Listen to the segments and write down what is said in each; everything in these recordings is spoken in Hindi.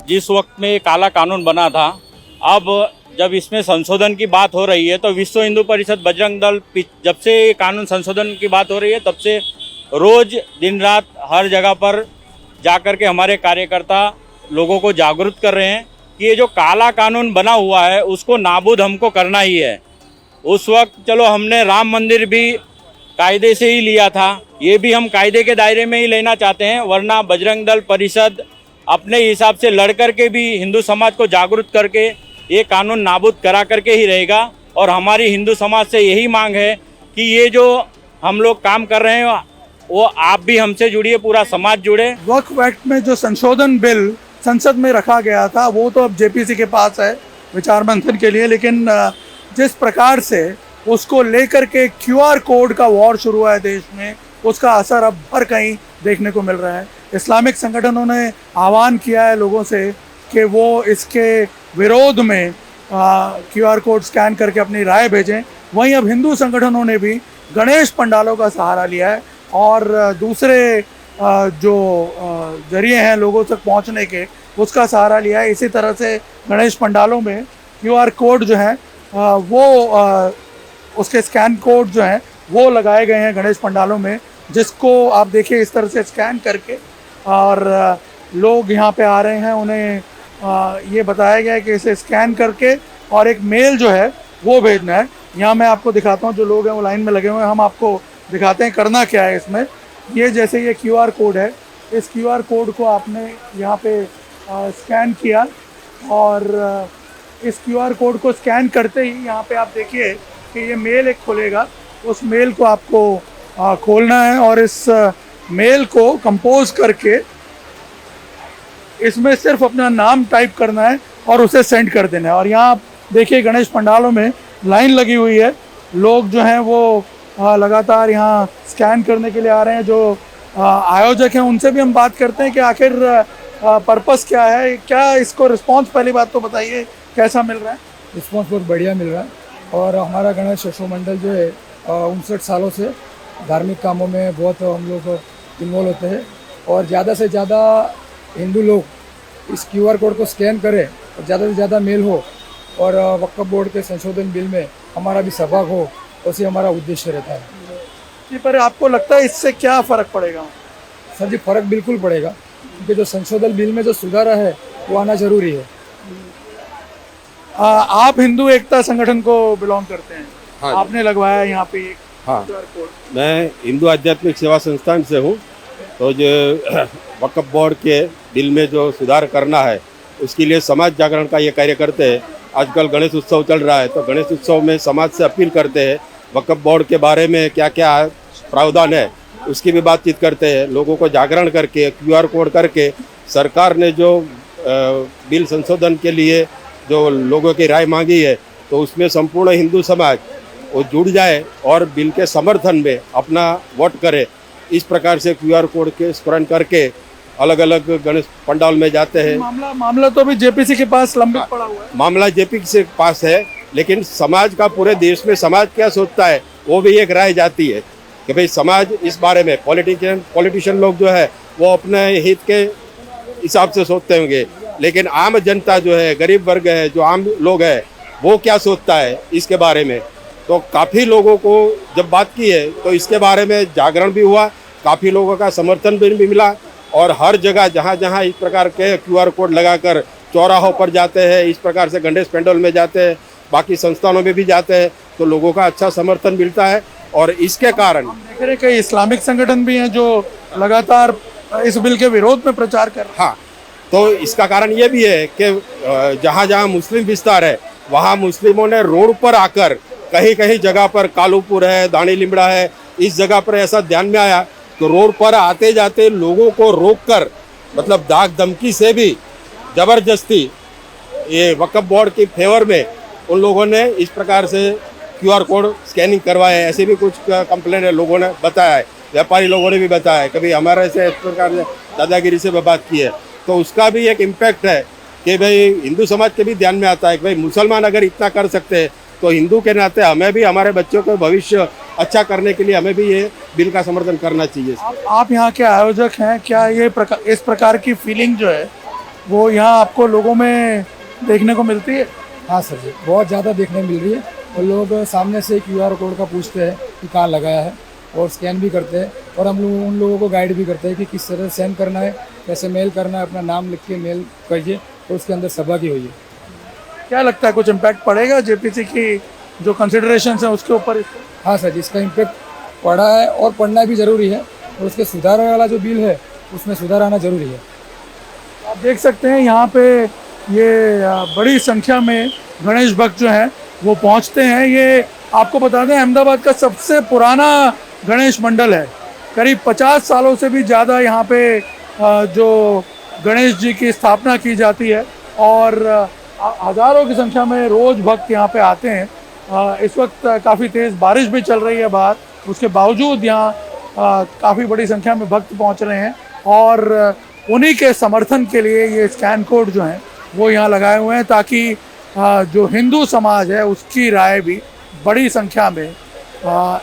जिस वक्त में ये काला कानून बना था, अब जब इसमें संशोधन की बात हो रही है तो विश्व हिंदू परिषद बजरंग दल जब से ये कानून संशोधन की बात हो रही है तब से रोज दिन रात हर जगह पर जाकर के हमारे कार्यकर्ता लोगों को जागरूक कर रहे हैं कि ये जो काला कानून बना हुआ है उसको नाबूद हमको करना ही है। उस वक्त चलो हमने राम मंदिर भी कायदे से ही लिया था, ये भी हम कायदे के दायरे में ही लेना चाहते हैं, वरना बजरंग दल परिषद अपने हिसाब से लड़ करके भी हिंदू समाज को जागरूक करके ये कानून नाबूद करा करके ही रहेगा। और हमारी हिंदू समाज से यही मांग है कि ये जो हम लोग काम कर रहे हैं वो आप भी हमसे जुड़िए, पूरा समाज जुड़े। वक्फ एक्ट में जो संशोधन बिल संसद में रखा गया था वो तो अब जेपीसी के पास है विचार मंथन के लिए, लेकिन जिस प्रकार से उसको लेकर के क्यूआर कोड का वॉर शुरू हुआ है देश में, उसका असर अब हर कहीं देखने को मिल रहा है। इस्लामिक संगठनों ने आह्वान किया है लोगों से कि वो इसके विरोध में क्यूआर कोड स्कैन करके अपनी राय भेजें। वहीं अब हिंदू संगठनों ने भी गणेश पंडालों का सहारा लिया है और दूसरे जो जरिए हैं लोगों तक पहुंचने के, उसका सहारा लिया है। इसी तरह से गणेश पंडालों में क्यूआर कोड जो है वो उसके स्कैन कोड जो हैं वो लगाए गए हैं गणेश पंडालों में, जिसको आप देखिए इस तरह से स्कैन करके और लोग यहाँ पे आ रहे हैं। उन्हें ये बताया गया है कि इसे स्कैन करके और एक मेल जो है वो भेजना है। यहाँ मैं आपको दिखाता हूँ, जो लोग हैं वो लाइन में लगे हुए हैं, हम आपको दिखाते हैं करना क्या है इसमें। ये जैसे ये क्यूआर कोड है, इस क्यूआर कोड को आपने यहाँ पे स्कैन किया और इस क्यूआर कोड को स्कैन करते ही यहाँ पे आप देखिए कि ये मेल एक खुलेगा। उस मेल को आपको खोलना है और इस मेल को कंपोज करके इसमें सिर्फ अपना नाम टाइप करना है और उसे सेंड कर देना है। और यहाँ आप देखिए गणेश पंडालों में लाइन लगी हुई है, लोग जो हैं वो लगातार यहाँ स्कैन करने के लिए आ रहे हैं। जो आयोजक हैं उनसे भी हम बात करते हैं कि आखिर पर्पस क्या है, क्या इसको रिस्पांस, पहली बात तो बताइए कैसा मिल रहा है? रिस्पांस बहुत बढ़िया मिल रहा है और हमारा गणेश यशो मंडल जो है 59 सालों से धार्मिक कामों में बहुत हम लोग इन्वॉल्व होते हैं और ज़्यादा से ज़्यादा हिंदू लोग इस क्यूआर कोड को स्कैन करें और ज़्यादा से ज़्यादा मेल हो और वक्फ बोर्ड के संशोधन बिल में हमारा भी सहभाग हो, उसी हमारा उद्देश्य रहता है। जी, पर आपको लगता है इससे क्या फ़र्क पड़ेगा? सर जी, फ़र्क बिल्कुल पड़ेगा क्योंकि जो संशोधन बिल में जो सुधार है वो आना जरूरी है। आप हिंदू एकता संगठन को बिलोंग करते हैं? हाँ, आपने लगवाया यहाँ पे एक हाँ, QR कोड। मैं हिंदू आध्यात्मिक सेवा संस्थान से हूँ। तो जो वक्फ बोर्ड के बिल में जो सुधार करना है उसके लिए समाज जागरण का ये कार्य करते हैं। आजकल गणेश उत्सव चल रहा है तो गणेश उत्सव में समाज से अपील करते हैं, वक्फ बोर्ड के बारे में क्या क्या प्रावधान है उसकी भी बातचीत करते हैं। लोगों को जागरण करके क्यूआर कोड करके सरकार ने जो बिल संशोधन के लिए जो लोगों की राय मांगी है तो उसमें संपूर्ण हिंदू समाज वो जुड़ जाए और बिल के समर्थन में अपना वोट करे। इस प्रकार से क्यूआर कोड के स्कैन करके अलग अलग गणेश पंडाल में जाते हैं। मामला तो अभी जेपीसी के पास लंबित पड़ा हुआ है। मामला जेपीसी के पास है, लेकिन समाज का, पूरे देश में समाज क्या सोचता है वो भी एक राय जाती है कि भाई समाज इस बारे में, पॉलिटिशियन लोग जो है वो अपने हित के हिसाब से सोचते होंगे, लेकिन आम जनता जो है, गरीब वर्ग है, जो आम लोग है, वो क्या सोचता है इसके बारे में। तो काफ़ी लोगों को जब बात की है तो इसके बारे में जागरण भी हुआ, काफ़ी लोगों का समर्थन भी मिला और हर जगह जहाँ जहाँ इस प्रकार के क्यूआर कोड लगाकर चौराहों पर जाते हैं, इस प्रकार से गणेश पंडाल में जाते हैं, बाकी संस्थानों में भी जाते हैं तो लोगों का अच्छा समर्थन मिलता है। और इसके कारण हम देख रहे हैं कई इस्लामिक संगठन भी हैं जो लगातार इस बिल के विरोध में प्रचार कर रहे हैं। हाँ, तो इसका कारण ये भी है कि जहाँ जहाँ मुस्लिम विस्तार है वहाँ मुस्लिमों ने रोड पर आकर कहीं कहीं जगह पर, कालूपुर है, दानी लिमड़ा है, इस जगह पर ऐसा ध्यान में आया तो रोड पर आते जाते लोगों को रोककर, मतलब दाग धमकी से भी जबरदस्ती ये वक्फ बोर्ड की फेवर में उन लोगों ने इस प्रकार से क्यूआर कोड स्कैनिंग करवाए। ऐसे भी कुछ कंप्लेंट है, लोगों ने बताया है, व्यापारी लोगों ने भी बताया है, कभी हमारे से इस प्रकार से दादागिरी से बात की है। तो उसका भी एक इम्पैक्ट है कि भाई हिंदू समाज के भी ध्यान में आता है कि भाई मुसलमान अगर इतना कर सकते हैं तो हिंदू के नाते हमें भी हमारे बच्चों को भविष्य अच्छा करने के लिए हमें भी ये बिल का समर्थन करना चाहिए। आप यहाँ के आयोजक हैं, क्या ये इस प्रकार की फीलिंग जो है वो यहाँ आपको लोगों में देखने को मिलती है? हाँ सर जी, बहुत ज़्यादा देखने मिल रही है। और लोग सामने से QR कोड का पूछते हैं कि कहाँ लगाया है, और स्कैन भी करते हैं, और हम लोग उन लोगों को गाइड भी करते हैं कि किस तरह सेंड करना है, कैसे मेल करना है, अपना नाम लिख के मेल करिए और उसके अंदर सहभागी होइए। क्या लगता है कुछ इम्पैक्ट पड़ेगा जेपीसी की जो कंसिडरेशन है उसके ऊपर? हाँ सर जी, इसका इम्पेक्ट पड़ा है और पढ़ना भी ज़रूरी है, और उसके सुधार वाला जो बिल है उसमें सुधार आना ज़रूरी है। आप देख सकते हैं यहाँ पे ये बड़ी संख्या में गणेश भक्त जो हैं वो पहुँचते हैं। ये आपको बता दें अहमदाबाद का सबसे पुराना गणेश मंडल है। करीब 50 सालों से भी ज़्यादा यहाँ पे जो गणेश जी की स्थापना की जाती है, और हज़ारों की संख्या में रोज़ भक्त यहाँ पे आते हैं। इस वक्त काफ़ी तेज़ बारिश भी चल रही है बाहर, उसके बावजूद यहाँ काफ़ी बड़ी संख्या में भक्त पहुँच रहे हैं, और उन्हीं के समर्थन के लिए ये स्कैन कोड जो हैं वो यहाँ लगाए हुए हैं, ताकि जो हिंदू समाज है उसकी राय भी बड़ी संख्या में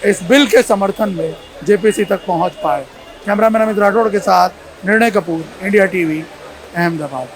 इस बिल के समर्थन में जेपीसी तक पहुँच पाए। कैमरामैन अमित राठौड़ के साथ निर्णय कपूर, इंडिया टीवी, अहमदाबाद।